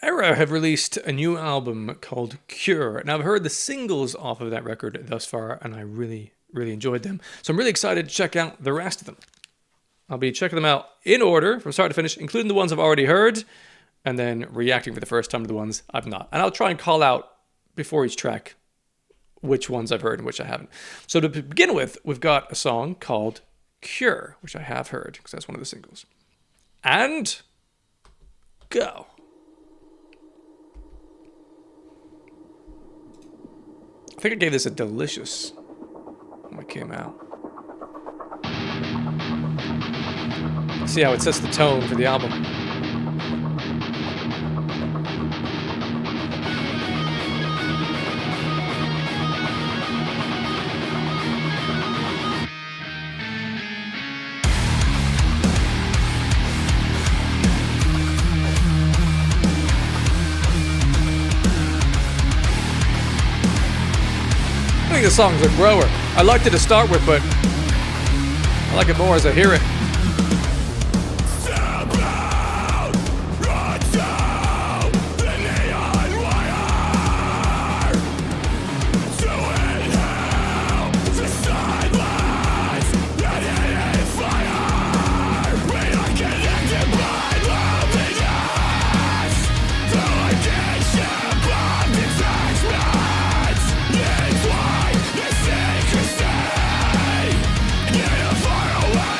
ERRA have released a new album called Cure. Now, I've heard the singles off of that record thus far, and I really, really enjoyed them. So I'm really excited to check out the rest of them. I'll be checking them out in order from start to finish, including the ones I've already heard, and then reacting for the first time to the ones I've not. And I'll try and call out before each track which ones I've heard and which I haven't. So to begin with, we've got a song called Cure, which I have heard, because that's one of the singles. And go. I think I gave this a delicious when it came out. See how it sets the tone for the album. I think the song's a grower. I liked it to start with, but I like it more as I hear it.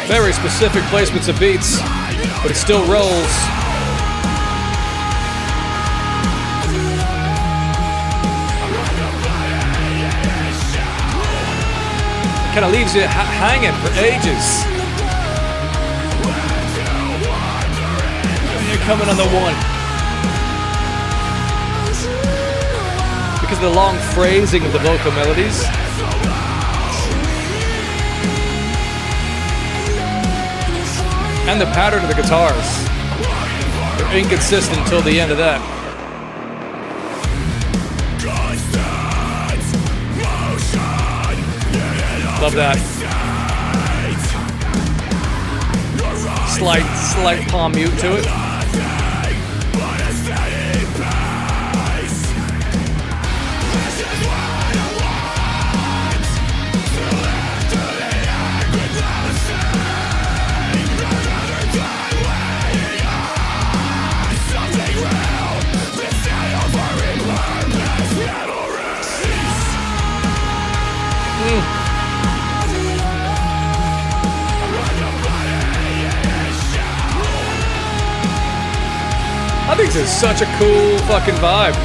Very specific placements of beats, but it still rolls. Kind of leaves you hanging for ages. And you're coming on the one. Because of the long phrasing of the vocal melodies. And the pattern of the guitars. They're inconsistent until the end of that. Love that. Slight palm mute to it. I think this is such a cool fucking vibe.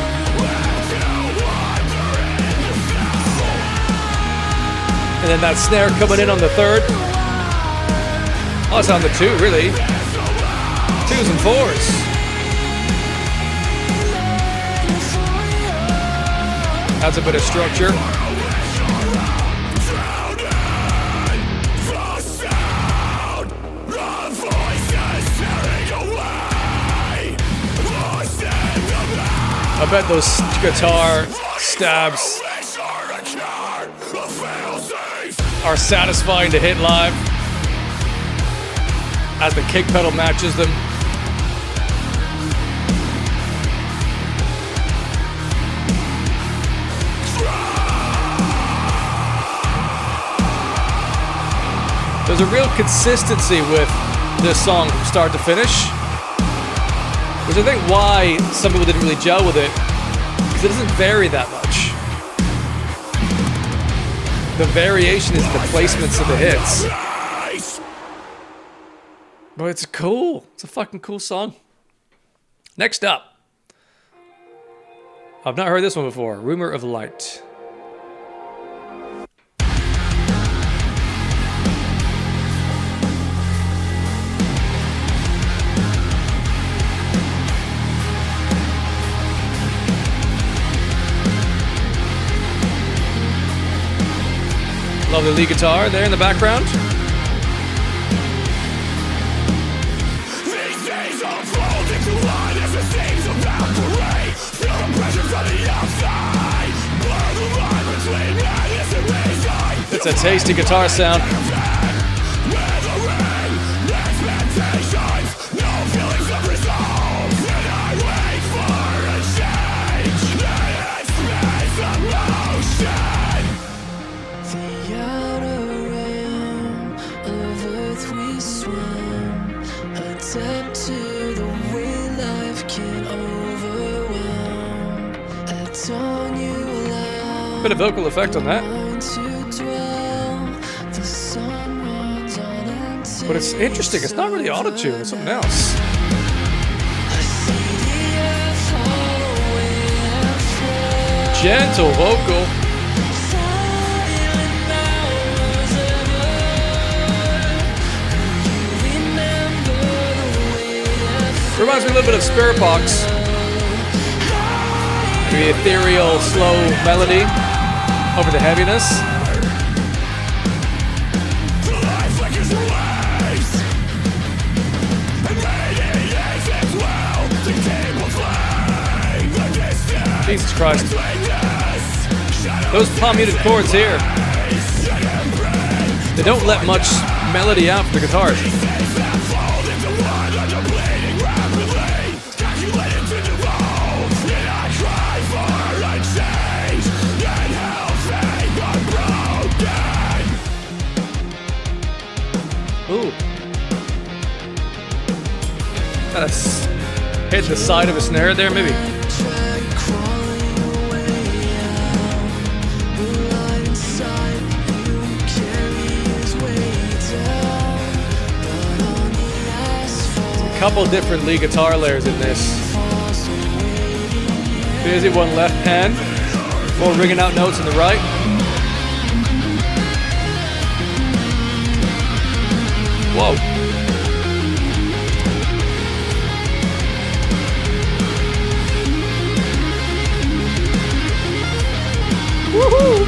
And then that snare coming in on the third. Oh, it's on the two, really. 2s and 4s. Adds a bit of structure. I bet those guitar stabs are satisfying to hit live as the kick pedal matches them. There's a real consistency with this song from start to finish. Which I think why some people didn't really gel with it, because it doesn't vary that much. The variation is the placements of the hits. But it's cool. It's a fucking cool song. Next up. I've not heard this one before. Rumor of Light. Lovely lead guitar there in the background. These days unfold into line as it seems about to rain. Feel the pressure from the outside. Blur the line between madness and reason. It's a tasty guitar sound. Expectations, no feelings of resolve. And I wait for Bit of vocal effect on that. But it's interesting, it's not really auto-tune, it's something else. Gentle vocal. Reminds me a little bit of Spirit Box. The ethereal, slow melody over the heaviness. Jesus Christ. Those palm muted chords here, they don't let much melody out for the guitars. Ooh. Kind of hit the side of a snare there, maybe. A couple different lead guitar layers in this. Busy one left hand, more ringing out notes in the right. Whoa. Woohoo!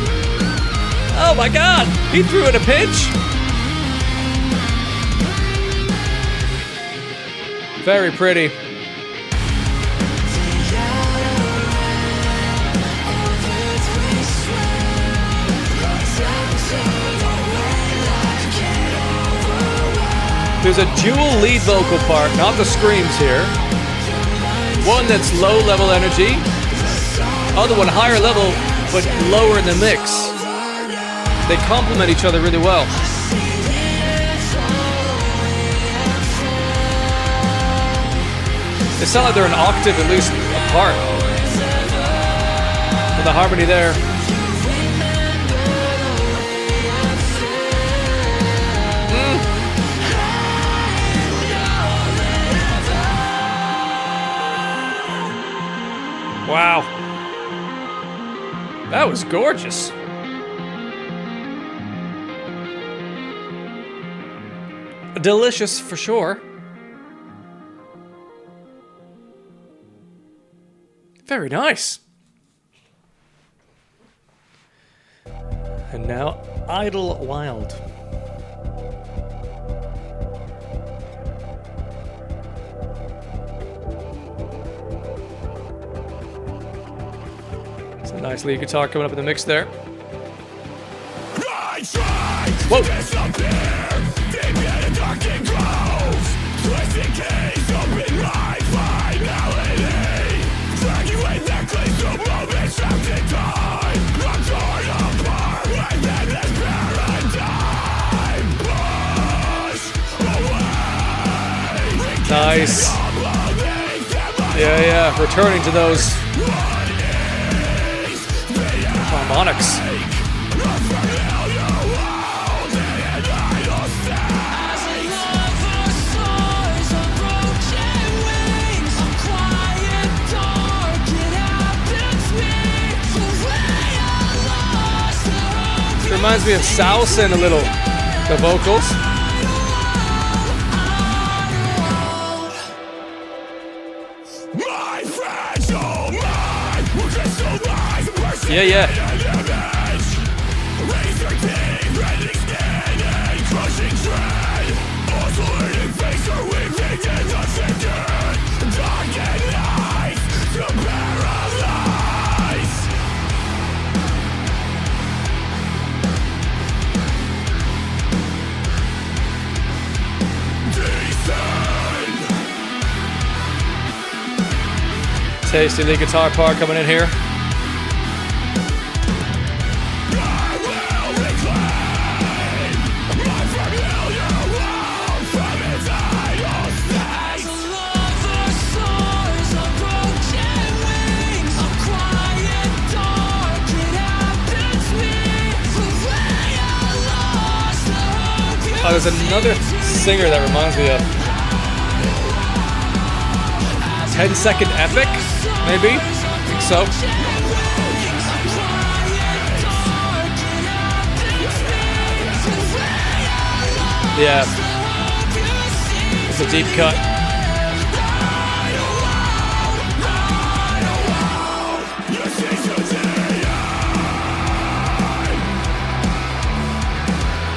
Oh my God! He threw it a pitch! Very pretty. There's a dual lead vocal part, not the screams here. One that's low level energy, other one higher level but lower in the mix. They complement each other really well. They sound like they're an octave at least apart. With the harmony there. Wow. That was gorgeous. Delicious for sure. Very nice. And now, Idlewild. It's a nice lead guitar coming up in the mix there. Whoa! Nice. Yeah, returning to those harmonics. It reminds me of Salsa a little, the vocals. Yeah. Tasty lead guitar part coming in here. Oh, there's another singer that reminds me of 10-second epic, maybe? I think so. Yeah. It's a deep cut.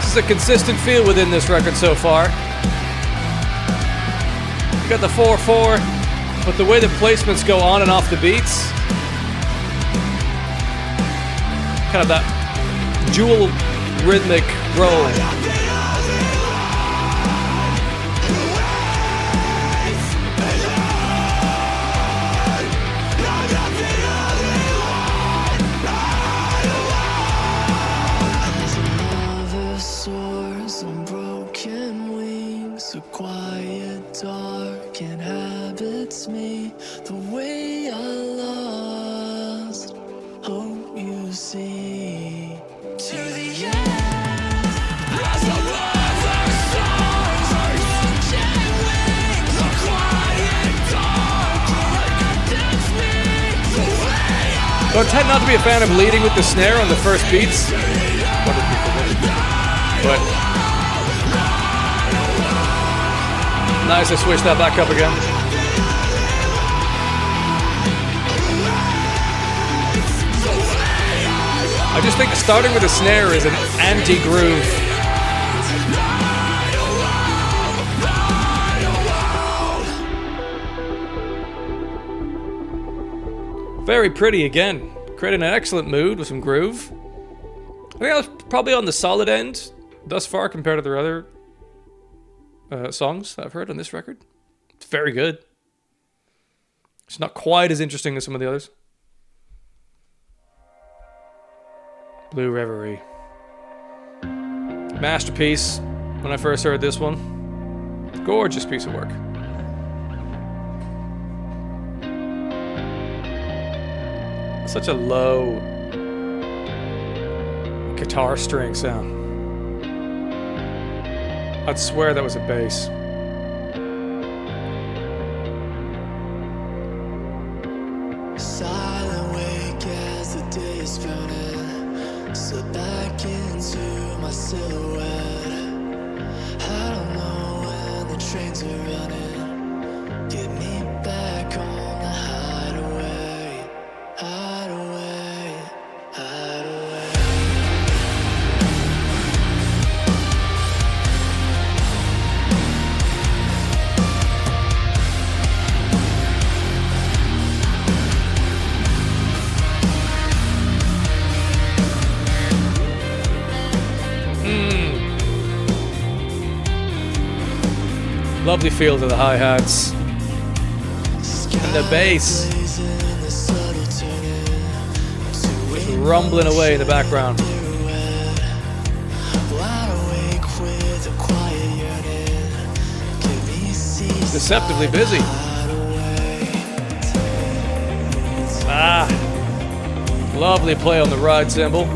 This is a consistent feel within this record so far. You got the 4/4, but the way the placements go on and off the beats, kind of that dual rhythmic roll. So I tend not to be a fan of leading with the snare on the first beats. But nice to switch that back up again. I just think starting with a snare is an anti-groove. Very pretty again, creating an excellent mood with some groove. I think I was probably on the solid end thus far compared to their other songs that I've heard on this record. It's very good. It's not quite as interesting as some of the others. Blue Reverie. Masterpiece when I first heard this one. Gorgeous piece of work. Such a low guitar string sound. I'd swear that was a bass. Silent wake as the day is burning. Slip back into my silhouette. I don't know when the trains are running. Get me back on the hideaway. Hideaway, hideaway. Lovely feel to the hi-hats and the bass just rumbling away in the background. Deceptively busy. Ah, lovely play on the ride cymbal.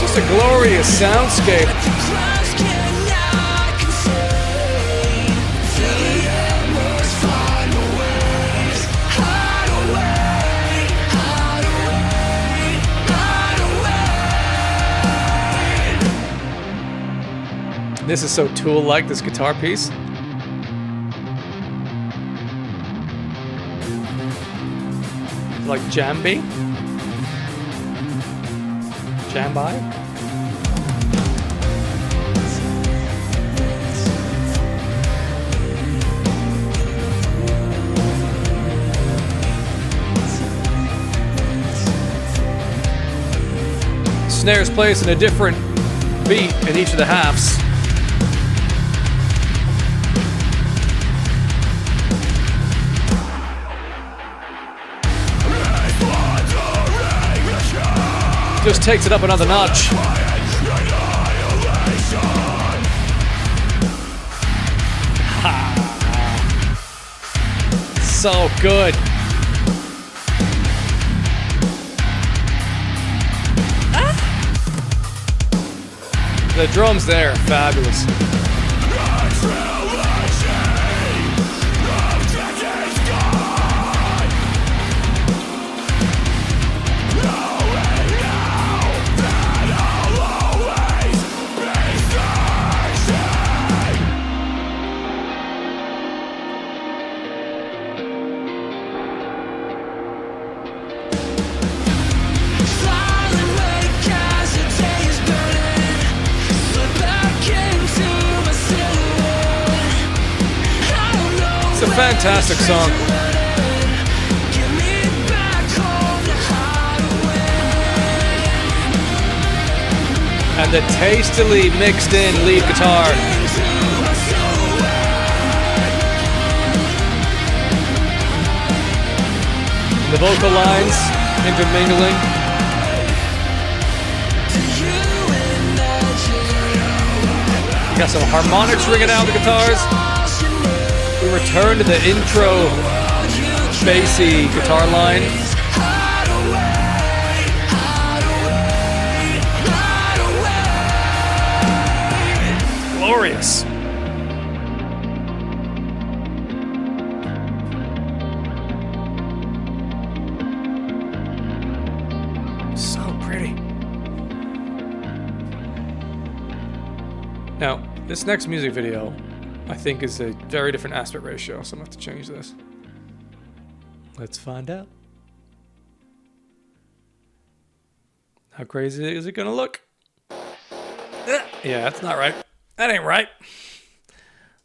It's a glorious soundscape. This is so Tool-like, this guitar piece. Like Jambi? Jambi? Snares placed in a different beat in each of the halves. Just takes it up another notch. So good. The drums there, fabulous. It's a fantastic song. And the tastily mixed in lead guitar. The vocal lines intermingling. You got some harmonics ringing out the guitars. We return to the intro bassy guitar line. Glorious. So pretty. Now, this next music video, I think, is a very different aspect ratio, so I'm gonna have to change this. Let's find out. How crazy is it gonna look? Yeah, that's not right. That ain't right.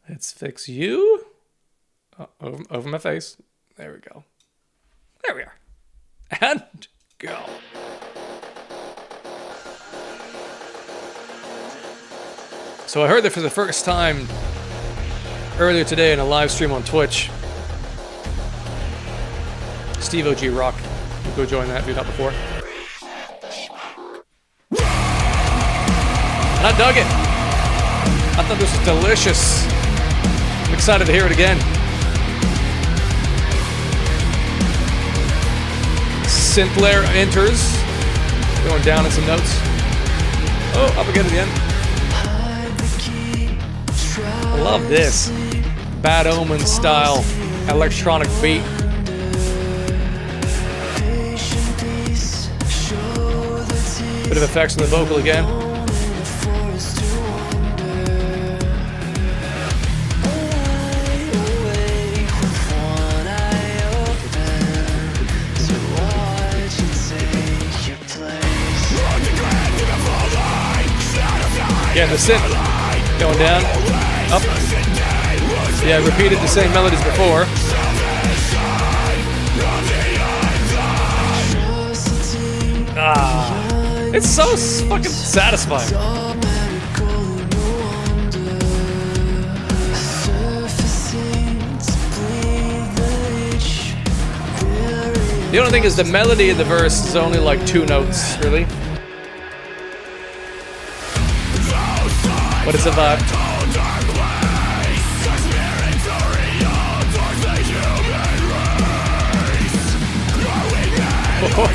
Let's fix you. Oh, over my face. There we go. There we are. And go. So I heard that for the first time earlier today in a live stream on Twitch. Steve OG Rock. You go join that if you're not before. And I dug it. I thought this was delicious. I'm excited to hear it again. Synth-layer enters. Going down in some notes. Oh, up again at the end. I love this. Bad Omen style electronic beat. Bit of effects on the vocal again. Yeah, the synth going down, up. Yeah, repeated the same melodies before. Ah, it's so fucking satisfying. The only thing is the melody in the verse is only like 2 notes, really. But it's a vibe. Oh.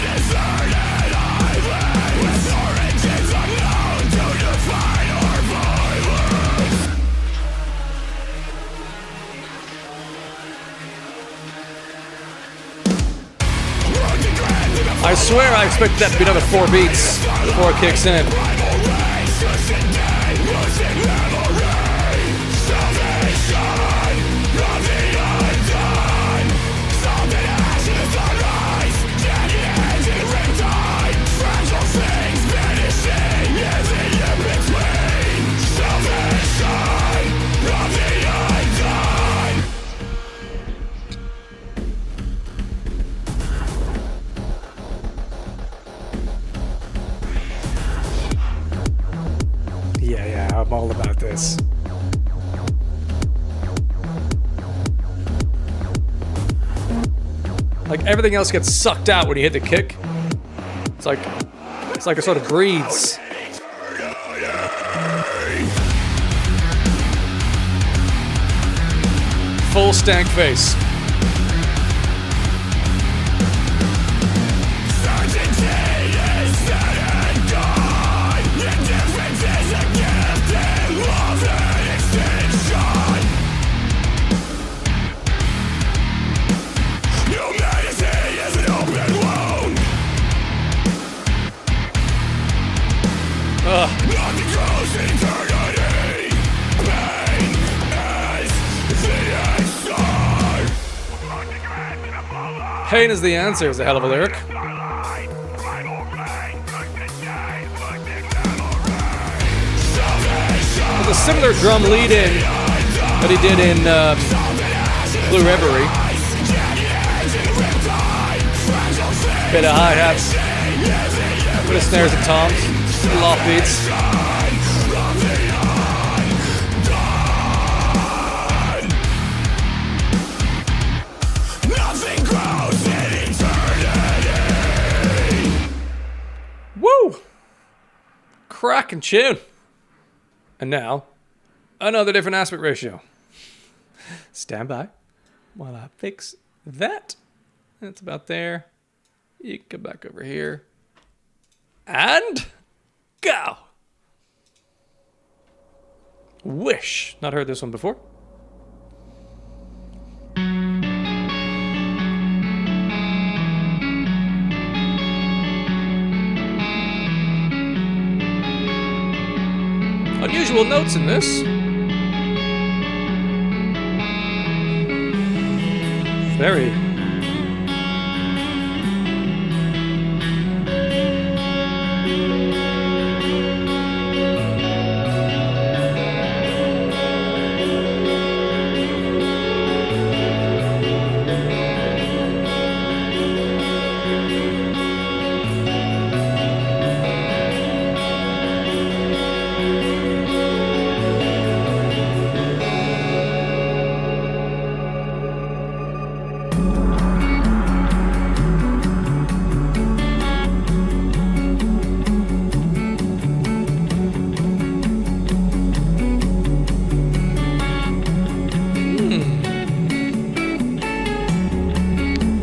I swear I expected that to be another 4 beats before it kicks in. Yeah, I'm all about this. Like, everything else gets sucked out when you hit the kick. It's like It's like it sort of breathes. Full stank face. Pain is the answer is a hell of a lyric. With a similar drum lead in that he did in Blue Reverie. Bit of hi-hats, bit of snares and toms, bit of loft beats. Woo! Cracking tune. And now, another different aspect ratio. Stand by while I fix that. That's about there. You can come back over here. And go! Wish. Not heard this one before. Unusual notes in this. Very.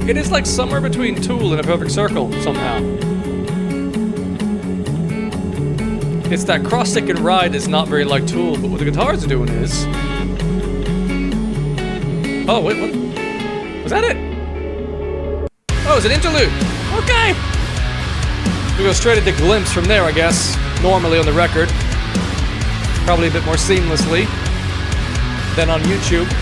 It is like somewhere between Tool and A Perfect Circle, somehow. It's that cross-stick and ride is not very like Tool, but what the guitars are doing is... Oh, wait, what? Was that it? Oh, it's an interlude! Okay! We go straight into Glimpse from there, I guess. Normally on the record. Probably a bit more seamlessly than on YouTube.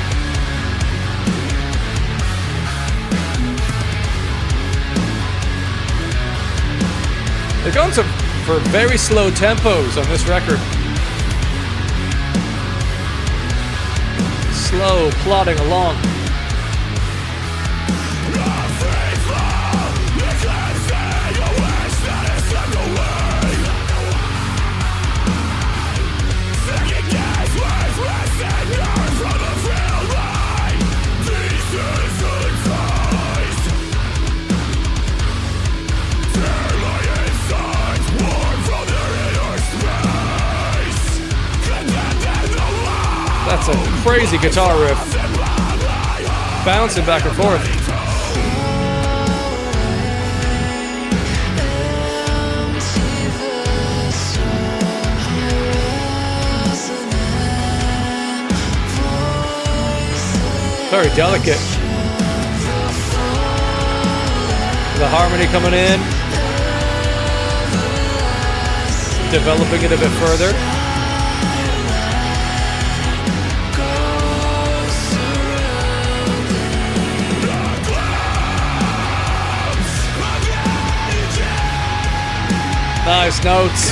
They're going for very slow tempos on this record. Slow, plodding along. That's a crazy guitar riff. Bouncing back and forth. Very delicate. The harmony coming in. Developing it a bit further. Nice notes.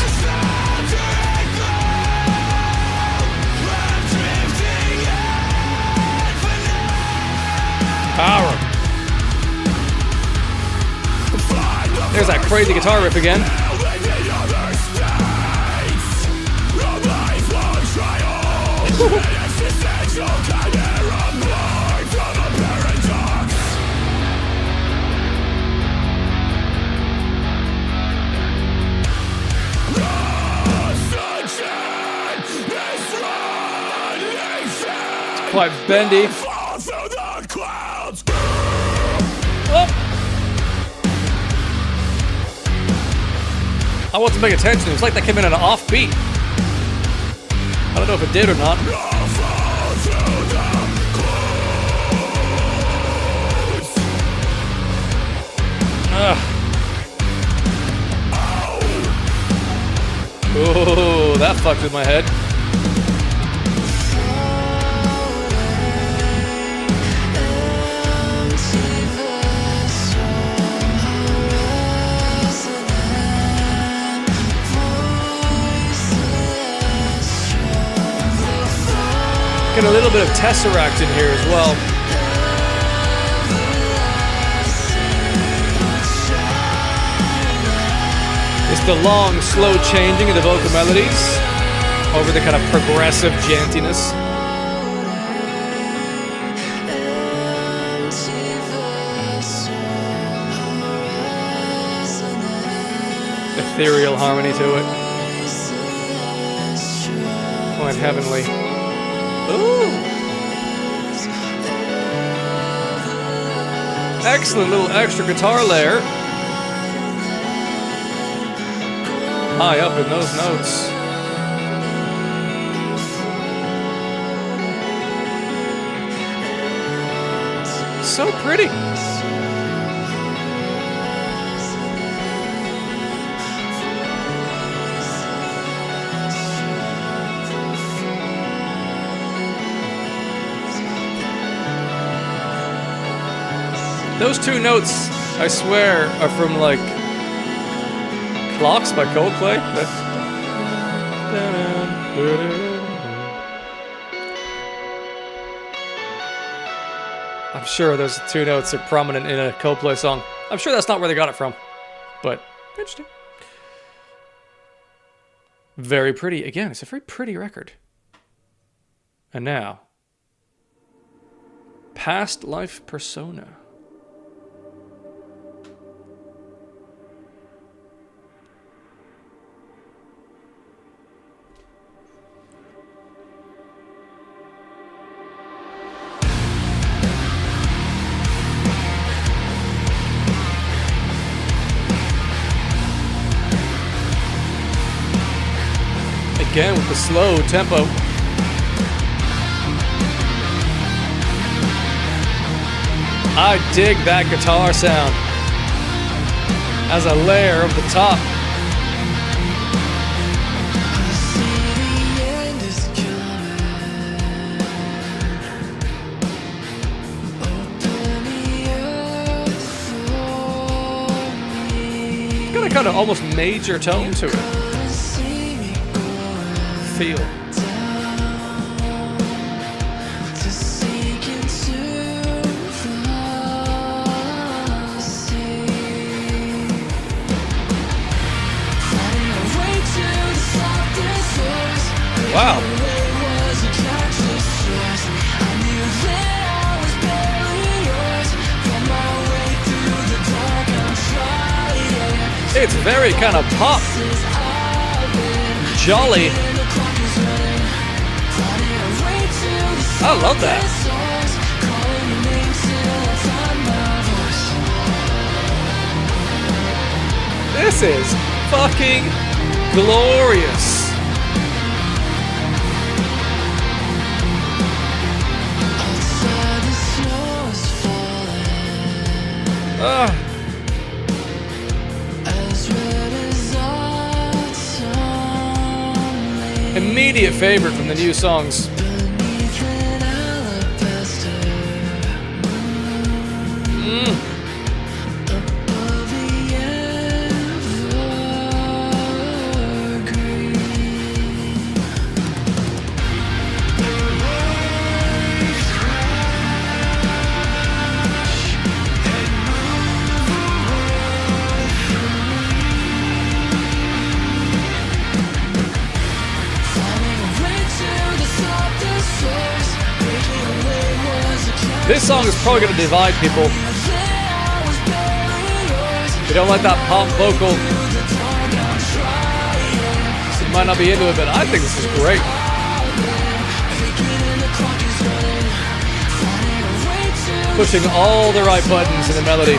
Power. There's that crazy guitar riff again. quite bendy. Fall through the clouds. Oh. I wasn't paying attention. It was like that came in on an off beat. I don't know if it did or not. I'll fall through the clouds. Oh, that fucked with my head. Get a little bit of Tesseract in here as well. It's the long, slow changing of the vocal melodies over the kind of progressive jantiness. Ethereal harmony to it. Quite heavenly. Ooh. Excellent little extra guitar layer. High up in those notes. So pretty. Those two notes, I swear, are from like Clocks by Coldplay. I'm sure those two notes are prominent in a Coldplay song. I'm sure that's not where they got it from, but interesting. Very pretty. Again, it's a very pretty record. And now, Past Life Persona. Again with the slow tempo. I dig that guitar sound as a layer of the top. It's got a kind of almost major tone to it. Feel. Wow. It's very kind of pop. Jolly. I love that. This is fucking glorious. Immediate favorite from the new songs. This song is probably going to divide people. If you don't like that pop vocal, you might not be into it, but I think this is great. Pushing all the right buttons in the melody.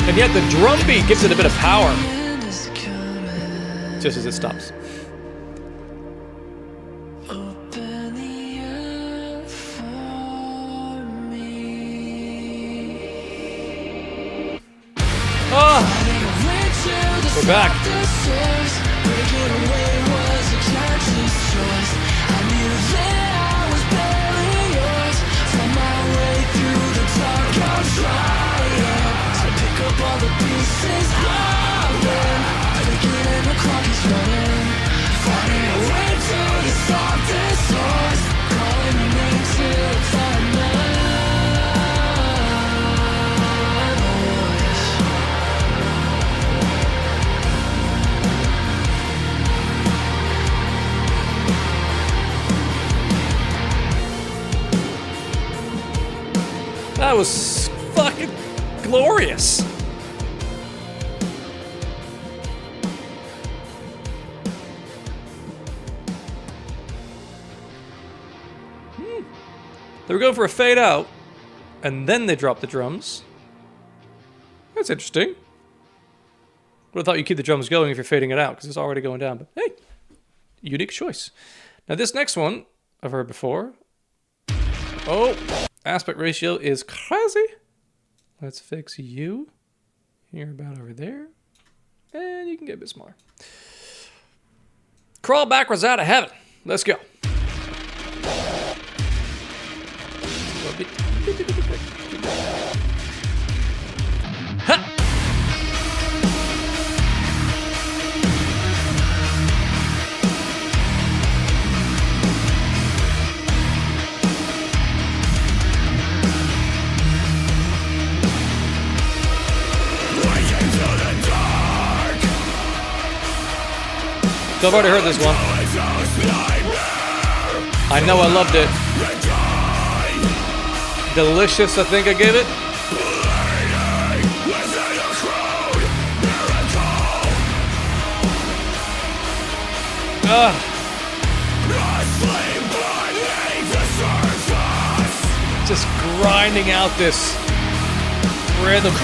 And yet the drum beat gives it a bit of power. Just as it stops. Open the earth for me. Oh, we're back. Breaking away was a conscious choice. I knew that I was barely yours. Found my way through the dark, I'm trying to pick up all the pieces I've been breaking, and the clock is running. Finding a way to the softest source, calling your name till I find my voice. That was fucking glorious. They were going for a fade out, and then they dropped the drums. That's interesting. Would have thought you'd keep the drums going if you're fading it out, because it's already going down. But hey, unique choice. Now this next one, I've heard before. Oh, aspect ratio is crazy. Let's fix you. Here about over there. And you can get a bit smaller. Crawl backwards out of heaven. Let's go. Ha! So I've already heard this one. I know I loved it. Delicious, I think I gave it. Just grinding out this rhythm.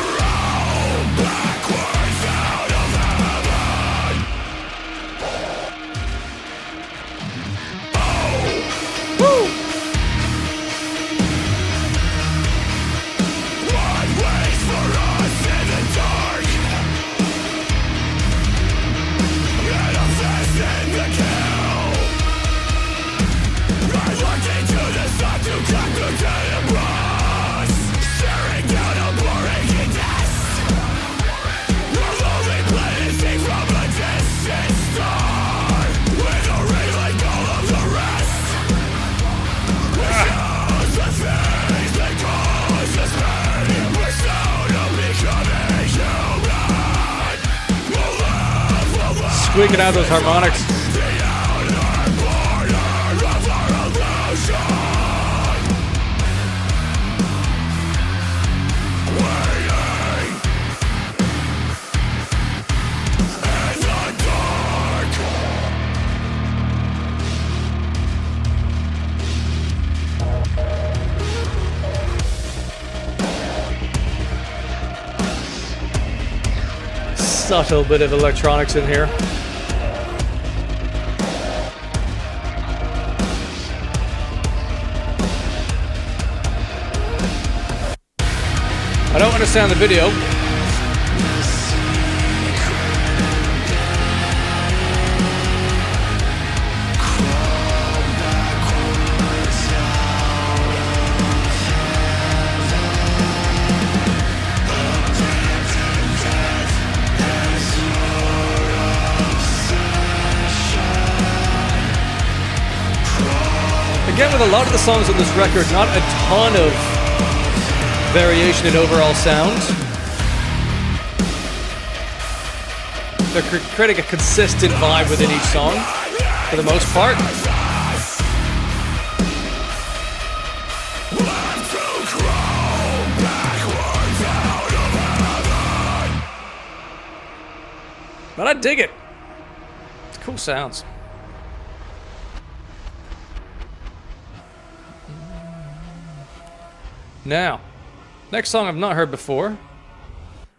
Squeaking out those harmonics. Subtle bit of electronics in here. I don't understand the video. Again, with a lot of the songs on this record, not a ton of variation in overall sound. They're creating a consistent vibe within each song, for the most part. But I dig it. It's cool sounds. Now, next song I've not heard before.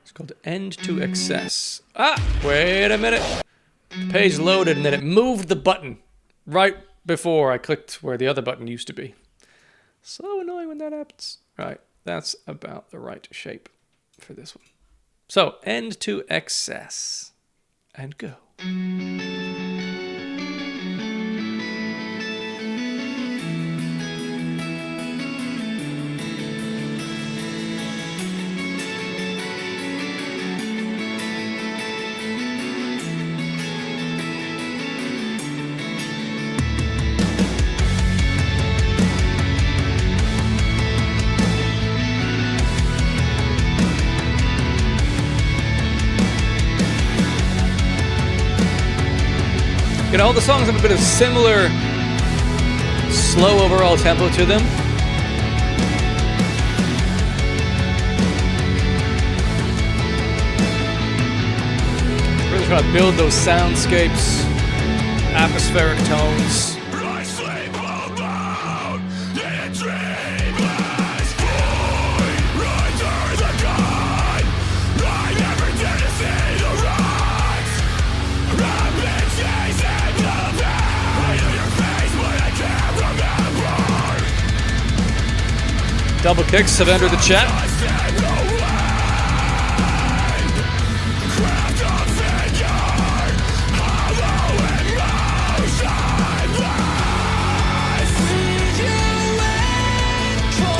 It's called End to Excess. Ah, wait a minute. The page loaded and then it moved the button right before I clicked where the other button used to be. So annoying when that happens. Right, that's about the right shape for this one. So, End to Excess. And go. You know, all the songs have a bit of similar, slow overall tempo to them. Really trying to build those soundscapes, atmospheric tones. Double kicks have entered the chat.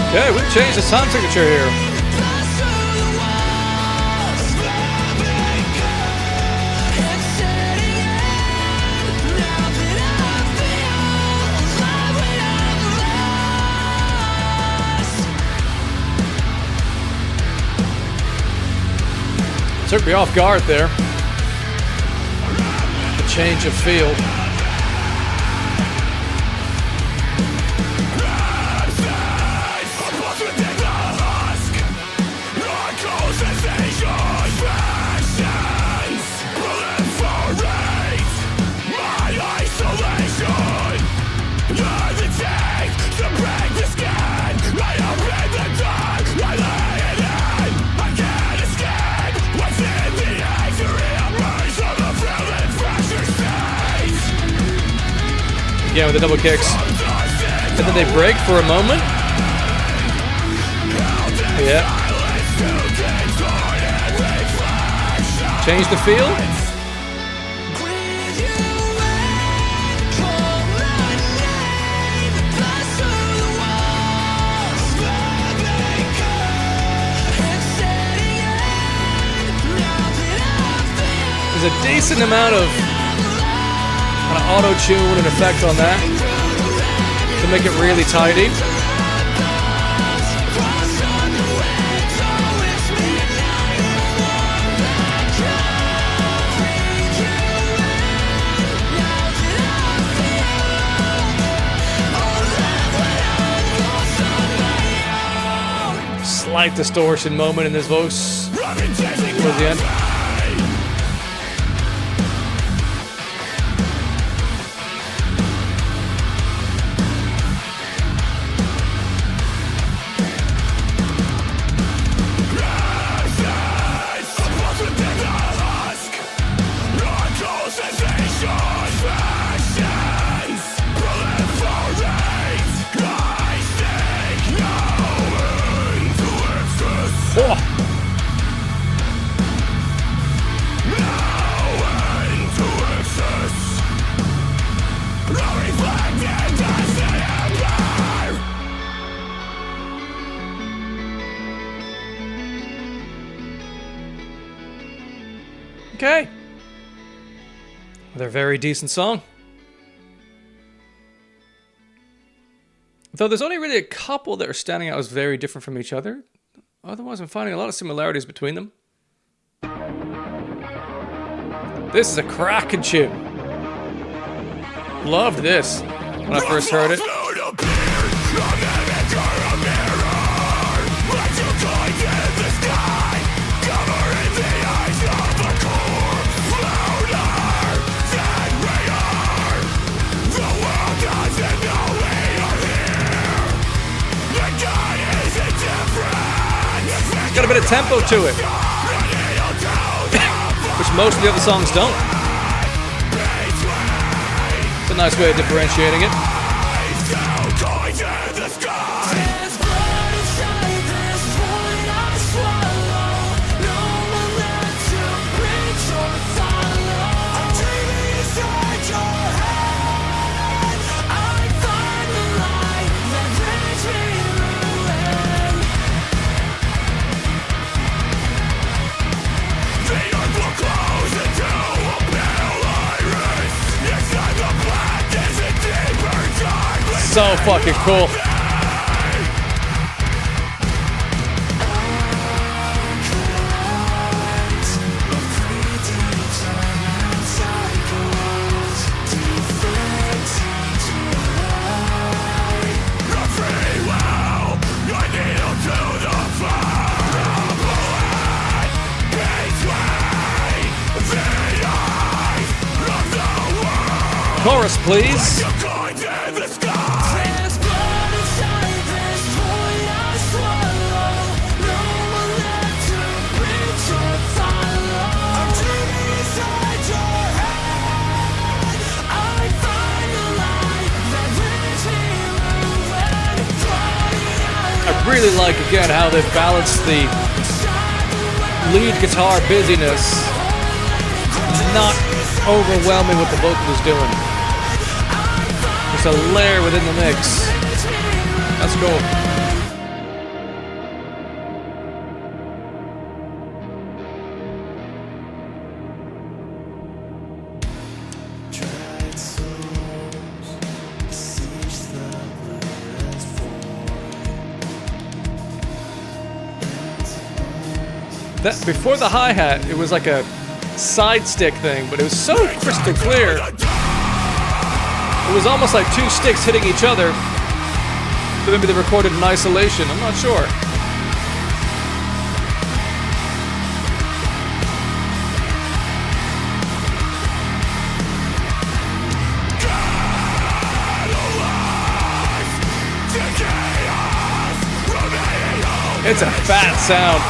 Okay, we've changed the sound signature here. Took me off guard there. The change of feel. Yeah, with the double kicks. And then they break for a moment. Yeah. Change the feel. There's a decent amount of auto-tune and effect on that to make it really tidy. Slight distortion moment in this voice towards the end. Okay. Another very decent song. Though there's only really a couple that are standing out as very different from each other. Otherwise, I'm finding a lot of similarities between them. This is a cracking tune. Loved this when I first heard it. Got a bit of tempo to it, which most of the other songs don't. It's a nice way of differentiating it. So fucking cool. Chorus, please. I really like, again, how they balance the lead guitar busyness, not overwhelming what the vocal is doing. Just a layer within the mix. That's cool. That, before the hi-hat, it was like a side stick thing, but it was so crystal clear. It was almost like two sticks hitting each other. So maybe they recorded in isolation, I'm not sure. It's a fat sound.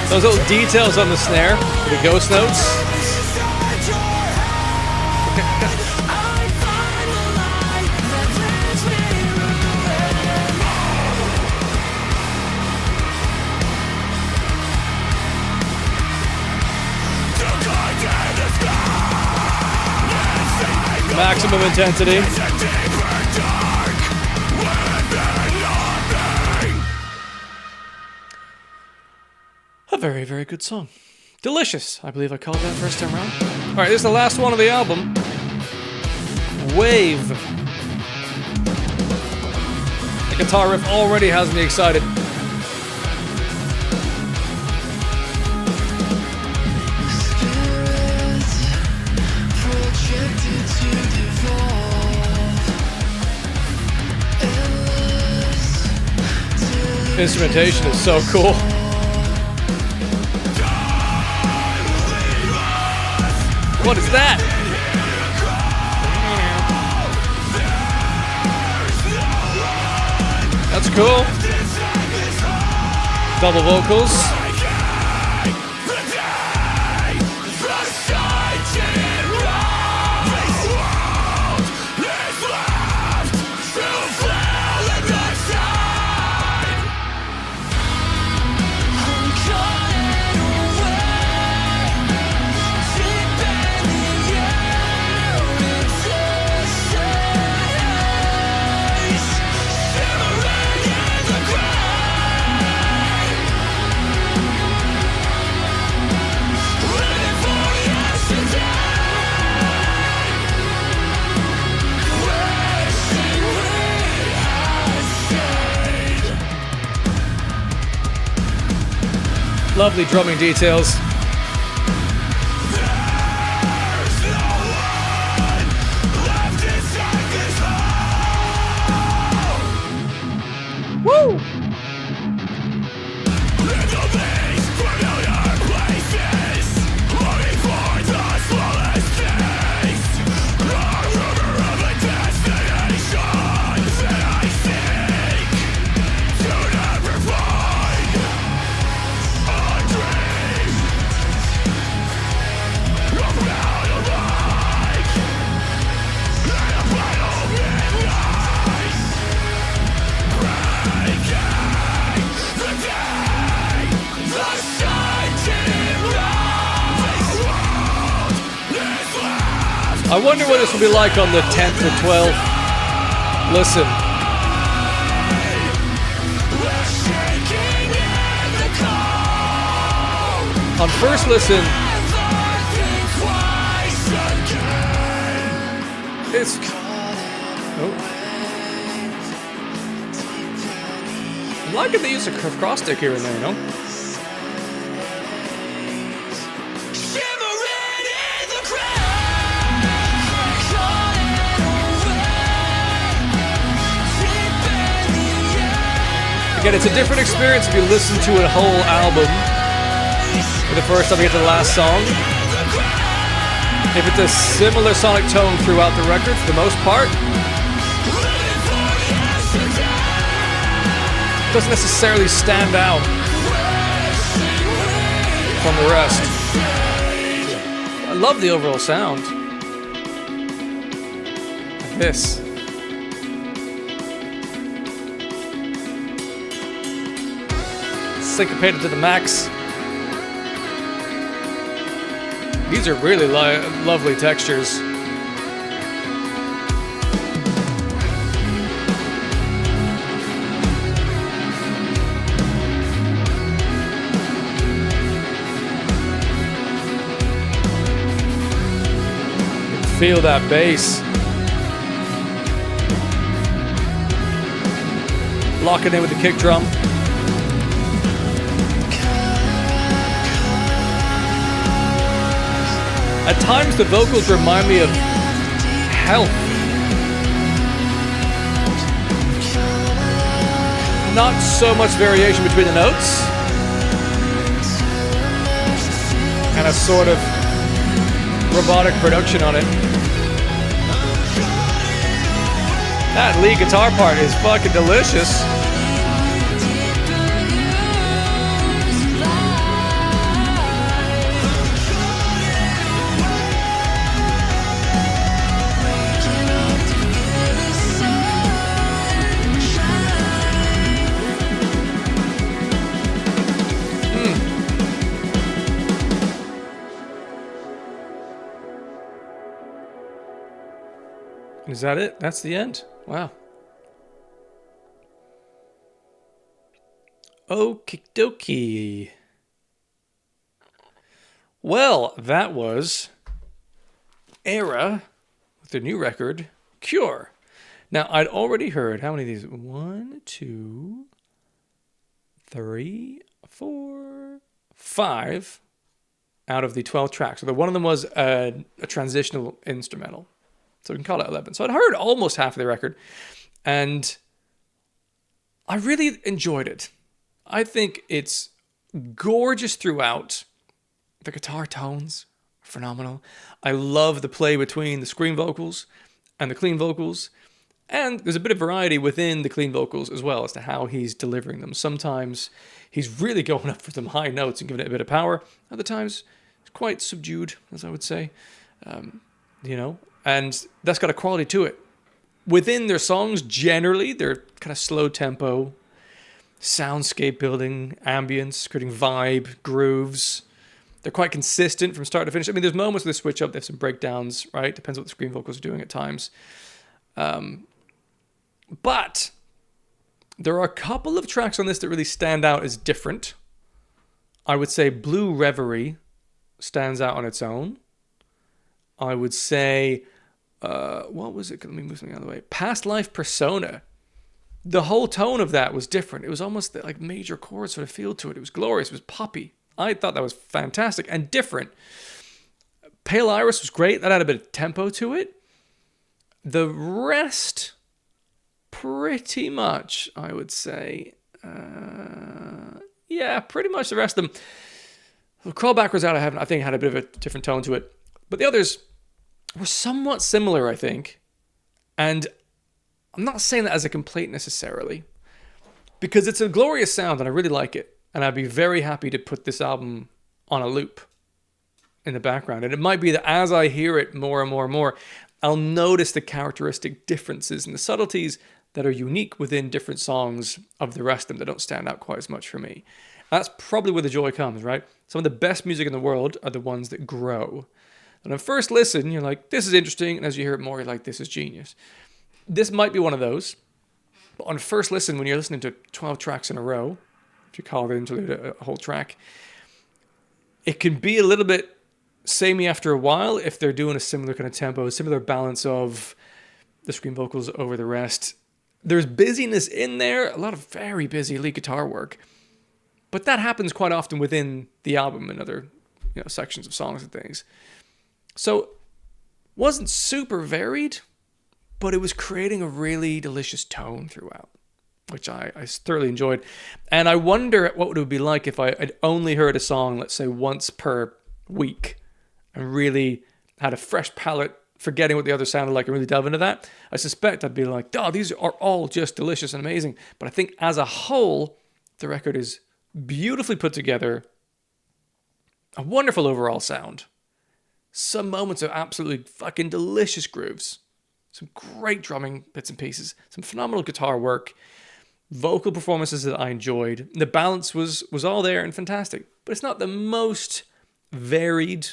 Those little details on the snare, the ghost notes. Maximum intensity. A very, very good song. Delicious, I believe I called that first time around. Alright, this is the last one of the album. Wave. The guitar riff already has me excited. Instrumentation is so cool. What is that? That's cool. Double vocals. Lovely drumming details. Woo! I wonder what this will be like on the 10th or 12th. Listen. On first listen, it's... Oh. I'm liking the use of cross stick here and there, you know? Again, it's a different experience if you listen to a whole album for the first time you get to the last song. If it's a similar sonic tone throughout the record, for the most part, it doesn't necessarily stand out from the rest. I love the overall sound. This. Syncopated to the max. These are really lovely textures. Feel that bass. Lock it in with the kick drum. At times, the vocals remind me of Health. Not so much variation between the notes, and a sort of robotic production on it. That lead guitar part is fucking delicious. Is that it? That's the end? Wow. Okie dokie. Well, that was ERRA with their new record, Cure. Now, I'd already heard, how many of these? 1, 2, 3, 4, 5 out of the 12 tracks. So one of them was a transitional instrumental. So we can call it 11. So I'd heard almost half of the record, and I really enjoyed it. I think it's gorgeous throughout. The guitar tones are phenomenal. I love the play between the scream vocals and the clean vocals. And there's a bit of variety within the clean vocals as well as to how he's delivering them. Sometimes he's really going up for some high notes and giving it a bit of power. Other times it's quite subdued, as I would say. And that's got a quality to it. Within their songs, generally, they're kind of slow tempo, soundscape building, ambience, creating vibe, grooves. They're quite consistent from start to finish. I mean, there's moments where they switch up, there's some breakdowns, right? Depends what the screen vocals are doing at times. But there are a couple of tracks on this that really stand out as different. I would say Blue Reverie stands out on its own. I would say, what was it? Let me move something out of the way. Past Life Persona. The whole tone of that was different. It was almost like major chord sort of feel to it. It was glorious. It was poppy. I thought that was fantastic and different. Pale Iris was great. That had a bit of tempo to it. The rest, pretty much, I would say. Pretty much the rest of them. Crawl Backwards Out of Heaven, I think, had a bit of a different tone to it. But the others were somewhat similar, I think. And I'm not saying that as a complaint necessarily, because it's a glorious sound and I really like it. And I'd be very happy to put this album on a loop in the background. And it might be that as I hear it more and more and more, I'll notice the characteristic differences and the subtleties that are unique within different songs of the rest of them that don't stand out quite as much for me. That's probably where the joy comes, right? Some of the best music in the world are the ones that grow. And on first listen, you're like, this is interesting. And as you hear it more, you're like, this is genius. This might be one of those. But on first listen, when you're listening to 12 tracks in a row, if you call the interlude a whole track, it can be a little bit samey after a while if they're doing a similar kind of tempo, a similar balance of the screen vocals over the rest. There's busyness in there, a lot of very busy lead guitar work. But that happens quite often within the album and other sections of songs and things. So, wasn't super varied, but it was creating a really delicious tone throughout, which I thoroughly enjoyed. And I wonder what it would be like if I had only heard a song, let's say, once per week, and really had a fresh palette, forgetting what the others sounded like, and really delve into that. I suspect I'd be like, these are all just delicious and amazing. But I think as a whole, the record is beautifully put together, a wonderful overall sound, some moments of absolutely fucking delicious grooves, some great drumming bits and pieces, some phenomenal guitar work, vocal performances that I enjoyed. The balance was all there and fantastic, but it's not the most varied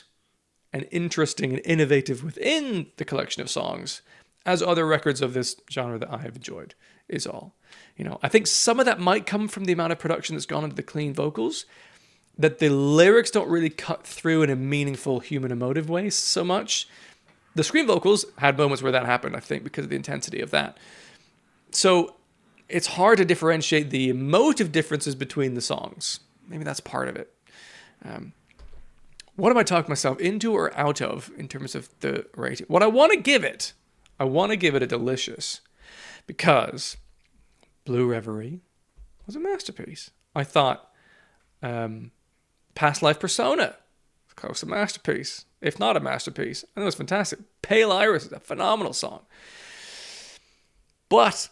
and interesting and innovative within the collection of songs as other records of this genre that I have enjoyed, is all. I think some of that might come from the amount of production that's gone into the clean vocals, that the lyrics don't really cut through in a meaningful human emotive way so much. The screen vocals had moments where that happened, I think, because of the intensity of that. So it's hard to differentiate the emotive differences between the songs. Maybe that's part of it. What am I talking myself into or out of in terms of the rating? What I want to give it a delicious, because Blue Reverie was a masterpiece. I thought Past Life Persona was close to a masterpiece, if not a masterpiece. And it was fantastic. Pale Iris is a phenomenal song. But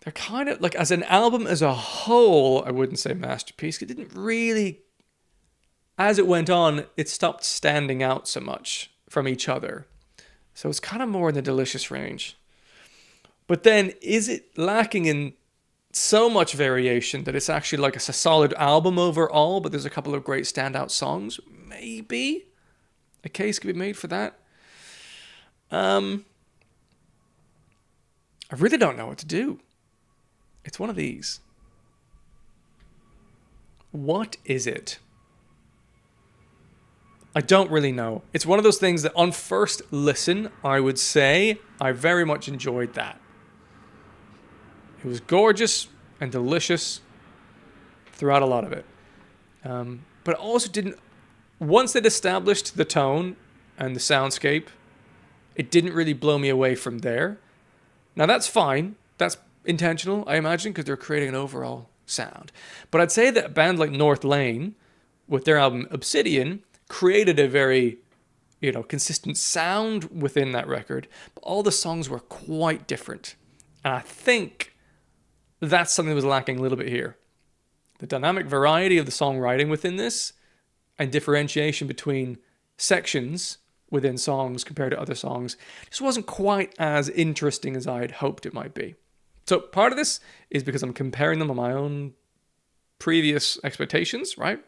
they're kind of, like, as an album as a whole, I wouldn't say masterpiece. It didn't really, as it went on, it stopped standing out so much from each other. So it's kind of more in the delicious range. But then, is it lacking in so much variation that it's actually like a solid album overall, but there's a couple of great standout songs? Maybe a case could be made for that. I really don't know what to do. It's one of these. What is it? I don't really know. It's one of those things that on first listen, I would say I very much enjoyed that. It was gorgeous and delicious throughout a lot of it. But it also didn't, once they'd established the tone and the soundscape, it didn't really blow me away from there. Now that's fine. That's intentional, I imagine, because they're creating an overall sound. But I'd say that a band like North Lane, with their album Obsidian, created a very, consistent sound within that record. But all the songs were quite different. And I think that's something that was lacking a little bit here. The dynamic variety of the songwriting within this and differentiation between sections within songs compared to other songs just wasn't quite as interesting as I had hoped it might be. So part of this is because I'm comparing them on my own previous expectations, right?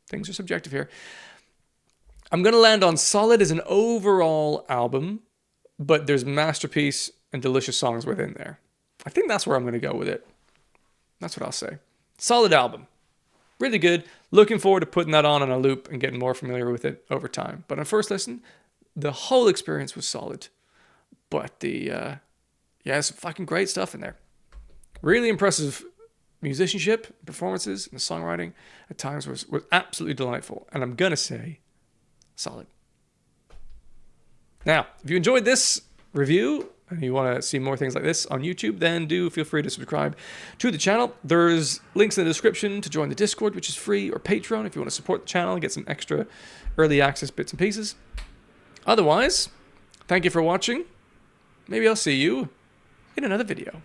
Things are subjective here. I'm going to land on solid as an overall album, but there's masterpiece and delicious songs within there. I think that's where I'm going to go with it. That's what I'll say. Solid album. Really good. Looking forward to putting that on a loop and getting more familiar with it over time. But on first listen, the whole experience was solid. But some fucking great stuff in there. Really impressive musicianship, performances, and the songwriting at times was absolutely delightful. And I'm going to say solid. Now, if you enjoyed this review and you want to see more things like this on YouTube, then do feel free to subscribe to the channel. There's links in the description to join the Discord, which is free, or Patreon if you want to support the channel and get some extra early access bits and pieces. Otherwise, thank you for watching. Maybe I'll see you in another video.